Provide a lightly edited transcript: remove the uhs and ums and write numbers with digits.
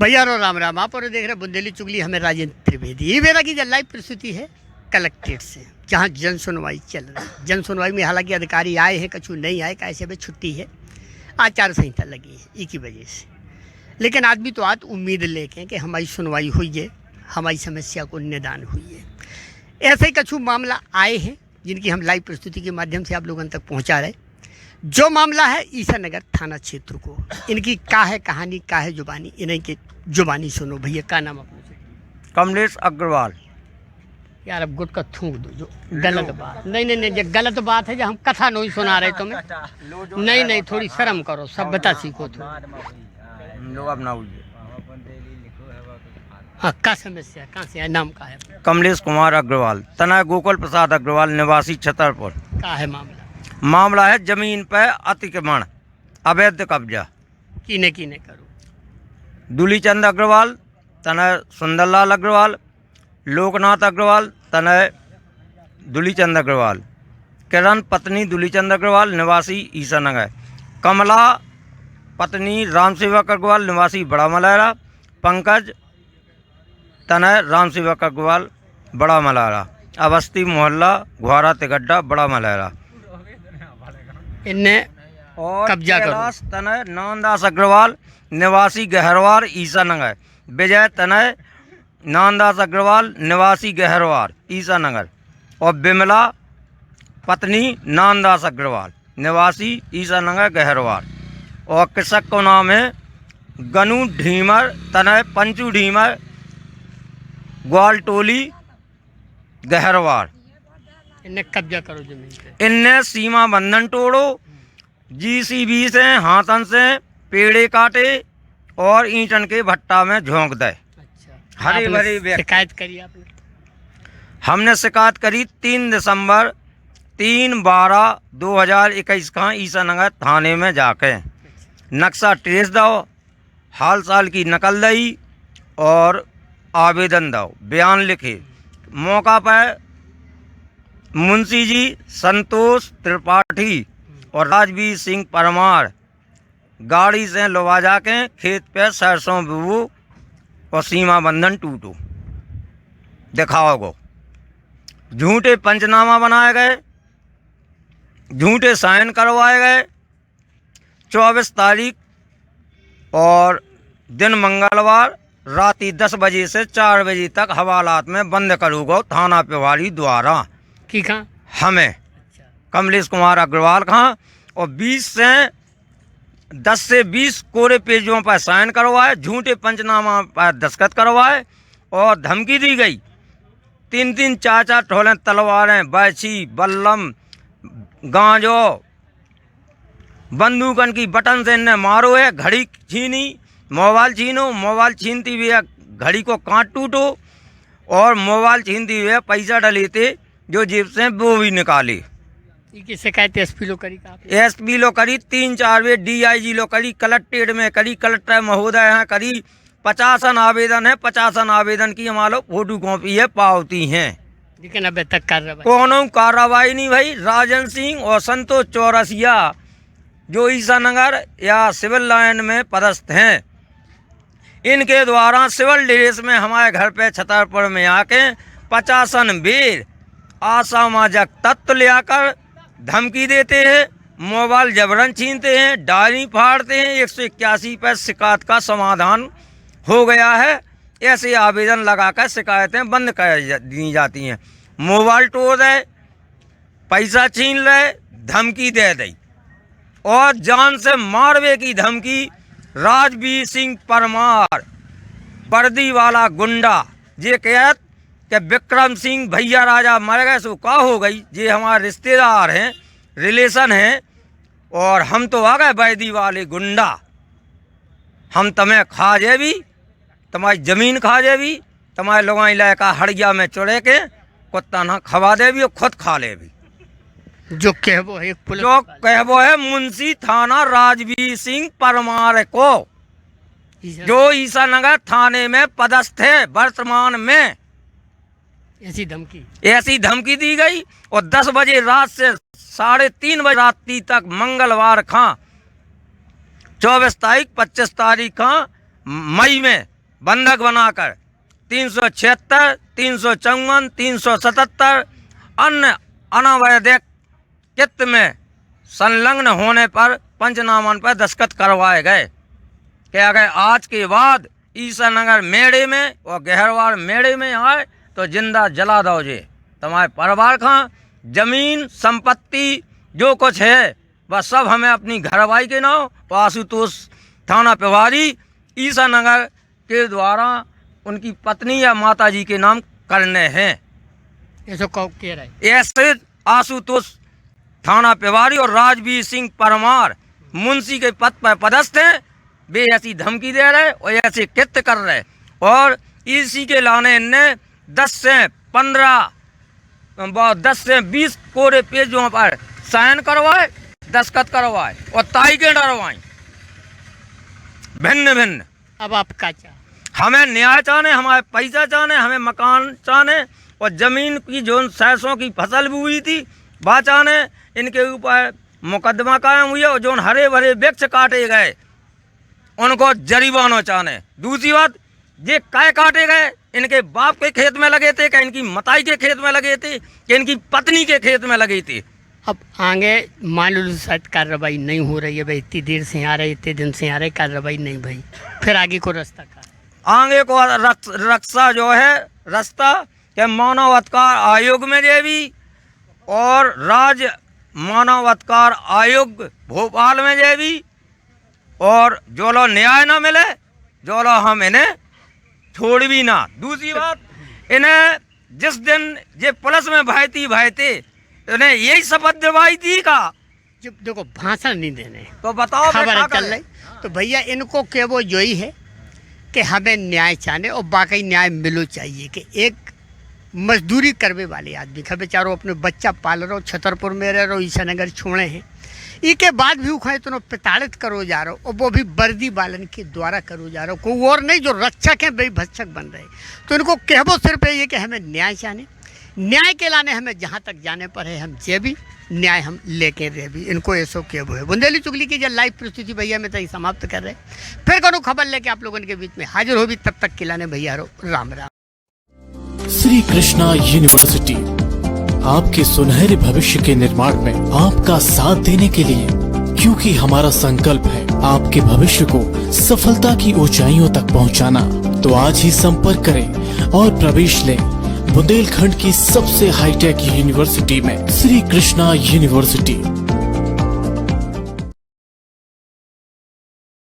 भैया रो राम राम। आप और देख रहे बुंदेली चुगली, हमें राजेंद्र त्रिवेदी। ये मेरा की लाइव प्रस्तुति है कलेक्ट्रेट से, जहाँ जन सुनवाई चल रही है। जन सुनवाई में हालांकि अधिकारी आए हैं, कछु नहीं आए, कैसे भी छुट्टी है, आचार संहिता लगी है एक ही वजह से। लेकिन आदमी तो आज उम्मीद लेके कि हमारी सुनवाई हुई है, हमारी समस्या को निदान हुई है। ऐसे ही कछु मामला आए हैं जिनकी हम लाइव प्रस्तुति के माध्यम से आप लोगों तक पहुँचा रहे। जो मामला है ईसा नगर थाना क्षेत्र को, इनकी का है कहानी, का है जुबानी, इन्हीं की जुबानी सुनो। भैया का नाम अपने से? कमलेश अग्रवाल। यार अब गुट का थूक दो, जो गलत बात नहीं, जो गलत बात है, जो हम कथा नहीं सुना रहे तुम्हें। नहीं, थोड़ी शर्म करो, सभ्यता सीखो थोड़ी। हाँ, का समस्या कहाँ से है, नाम का है? कमलेश कुमार अग्रवाल, तना गोकुल प्रसाद अग्रवाल, निवासी छतरपुर। का है मामला? मामला है जमीन पर अतिक्रमण, अवैध कब्जा। कीने करो? दूलीचंद अग्रवाल, तना सुंदरलाल अग्रवाल, लोकनाथ अग्रवाल, तना दूलीचंद अग्रवाल, किरण पत्नी दूलीचंद अग्रवाल, निवासी ईसा नगर, कमला पत्नी रामसेवक अग्रवाल, निवासी बड़ा मलहरा, पंकज तना रामसेवक अग्रवाल, बड़ा मलहरा, अवस्थी मोहल्ला घुआरा तिगड्डा, बड़ा मलहरा। इन्हें और कब्जा करो। तनय नानदास अग्रवाल, निवासी गहरवार ईसा नगर, विजय तनय नानदास अग्रवाल, निवासी गहरवार ईसा नगर, और बिमला पत्नी नानदास अग्रवाल, निवासी ईसा नगर गहरवार। और कृषक को नाम है गनु ढीमर, तनय पंचू ढीमर, ग्वाल टोली गहरवार। इन्हें कब्जा करो जमीन पे। इनने सीमा बंधन तोड़ो, जीसीबी से हाथन से पेड़े काटे और ईंटन के भट्टा में झोंक दे। अच्छा, हरी भरी शिकायत करी आपने? हमने शिकायत करी 3 दिसंबर 3/12/2021 का ईसा नगर थाने में जाके नक्शा ट्रेस दो, हाल साल की नकल दई और आवेदन दो, बयान लिखे। मौका पर मुंशी जी संतोष त्रिपाठी और राजवीर सिंह परमार गाड़ी से लुवा जाके खेत पे सरसों बुबू और सीमा बंधन टूटो दिखाओगो। झूठे पंचनामा बनाए गए, झूठे साइन करवाए गए। 24 तारीख और दिन मंगलवार राति 10 बजे से 4 बजे तक हवालात में बंद करूँगा थाना प्रभारी द्वारा। की कहाँ? हमें अच्छा। कमलेश कुमार अग्रवाल कहाँ, और 10 से 20 कोरे पेजों पर साइन करवाए, झूठे पंचनामा पर दस्तखत करवाए और धमकी दी गई। 3 4 ठोलें तलवारें, बैछी, बल्लम, गांजो, बंदूकन की बटन से इन्हें मारो है। घड़ी छीनी, मोबाइल छीनो, मोबाइल छीनती हुई घड़ी को काट टूटो, और मोबाइल छीनती हुई पैसा डले थे जो जेब से वो भी निकाले। की शिकायत एसपी लो करी? एसपी लो करी, 3-4 वे डीआईजी लो करी, कलेक्ट्रेट में करी, कलेक्टर महोदय यहाँ करी। 50 आवेदन है, 50 आवेदन की हमारे फोटो कॉपी है, पावती है, लेकिन अभी तक कार्रवाई कोनो कार्रवाई नहीं भाई। राजन सिंह और संतोष चौरसिया जो ईसा नगर या सिविल लाइन में पदस्थ हैं, इनके द्वारा सिविल ड्रेस में हमारे घर पे छतरपुर में आके 50 बेर असामाजिक तत्व ले आकर धमकी देते हैं, मोबाइल जबरन छीनते हैं, डायरी फाड़ते हैं। 181 पर शिकायत का समाधान हो गया है। ऐसे आवेदन लगाकर शिकायतें बंद कर दी जाती हैं। मोबाइल तोड़ दे, पैसा छीन ले, धमकी दे दे और जान से मारवे की धमकी। राजवीर सिंह परमार वर्दी वाला गुंडा ये कहत कि विक्रम सिंह भैया राजा मर गए सो का हो गई, ये हमारे रिश्तेदार हैं, रिलेशन हैं, और हम तो आ गए वर्दी वाले गुंडा। हम तुम्हें खा जे भी, तुम्हारी जमीन खा जे भी, तुम्हारे लोग इलाका हड़िया में चढ़े के कुत्ता ना खवा दे भी और खुद खा ले भी। जो कहबो है मुंशी थाना राजवीर सिंह परमार को, जो ईसा नगर थाने में पदस्थ है वर्तमान में। ऐसी धमकी दी गई। और 10 बजे रात से 3:30 बजे रात्रि तक मंगलवार 24 तारीख 25 तारीख का मई में बंधक बनाकर 376, 354, 377 अन्य अनावैधिक कित में संलग्न होने पर पंचनामन पर दस्तखत करवाए गए। क्या गए आज के बाद ईसानगर मेड़े में और गहरवाड़ मेड़े में आए तो जिंदा जला दो जे। तुम्हारे परिवार का जमीन संपत्ति जो कुछ है वह सब हमें अपनी घरवाई के नाम और आशुतोष थाना प्रभारी ईसानगर के द्वारा उनकी पत्नी या माताजी के नाम करने हैं। ऐसा कह रहा है। ऐसे आशुतोष थाना प्रभारी और राजवीर सिंह परमार मुंशी के पद पर पदस्थ हैं। वे ऐसी धमकी दे रहे और ऐसे कृत्य कर रहे और इसी के लाने इनने 10 से 20 कोरे पेजों पर साइन करवाए, दस्तखत करवाए और तारीखें डरवाई भिन्न भिन्न। अब आप क्या चाह? हमें न्याय चाहने, हमारे पैसा चाहने, हमें मकान चाहने और जमीन की जो सरसों की फसल भी हुई थी वह चाहने। इनके ऊपर मुकदमा कायम हुआ और जो हरे भरे वृक्ष काटे गए उनको जरिमाना चाहने। दूसरी बात, ये काय काटे गए, इनके बाप के खेत में लगे थे, क्या इनकी मताई के खेत में लगे थे, कि इनकी पत्नी के खेत में लगे थे। अब आगे मान लो शायद कार्रवाई नहीं हो रही है भाई, इतनी देर से आ रहे, इतने दिन से आ रहे, कार्रवाई नहीं भाई, फिर आगे को रास्ता का? आगे को रक्षा जो है रास्ता के मानव अधिकार आयोग में जे भी और राज्य मानव अधिकार आयोग भोपाल में जे भी और जो लोग न्याय ना मिले जो लोग हम इन्हें छोड़ भी ना। दूसरी बात, इन्हें जिस दिन ये पुलिस में भाईती इन्हें यही शपथ दिलवाई थी का जब देखो भाषण नहीं देने तो बताओ खबर चल रही तो भैया इनको के वो जो ही है कि हमें न्याय चाहने और बाकी न्याय मिलो चाहिए कि एक मजदूरी करने वाले आदमी का बेचारो अपने बच्चा पाल रहे हो, छतरपुर में रह रहे हो, ईसानगर छोड़े हैं, इसके बाद भी उखाए तो प्रताड़ित करो जा रहे हो और वो भी वर्दी बालन के द्वारा करो जा रहे हो। कोई और नहीं जो रक्षक हैं वही भक्षक बन रहे। तो इनको कहबो सिर्फ ये कि हमें न्याय चाहने, न्याय के लाने हमें जहाँ तक जाने पर है हम जे भी न्याय हम लेके रहे भी। इनको ऐसो कहबो है। बुंदेली चुगली की जो लाइव प्रस्तुति भैया में तो समाप्त कर रहे, फिर कोनो खबर लेके आप लोगों के बीच में हाजिर हो भी, तब तक खिलाने भैया रो राम राम। श्री कृष्णा यूनिवर्सिटी आपके सुनहरे भविष्य के निर्माण में आपका साथ देने के लिए, क्योंकि हमारा संकल्प है आपके भविष्य को सफलता की ऊंचाइयों तक पहुंचाना। तो आज ही संपर्क करें और प्रवेश लें बुंदेलखंड की सबसे हाईटेक यूनिवर्सिटी में, श्री कृष्णा यूनिवर्सिटी।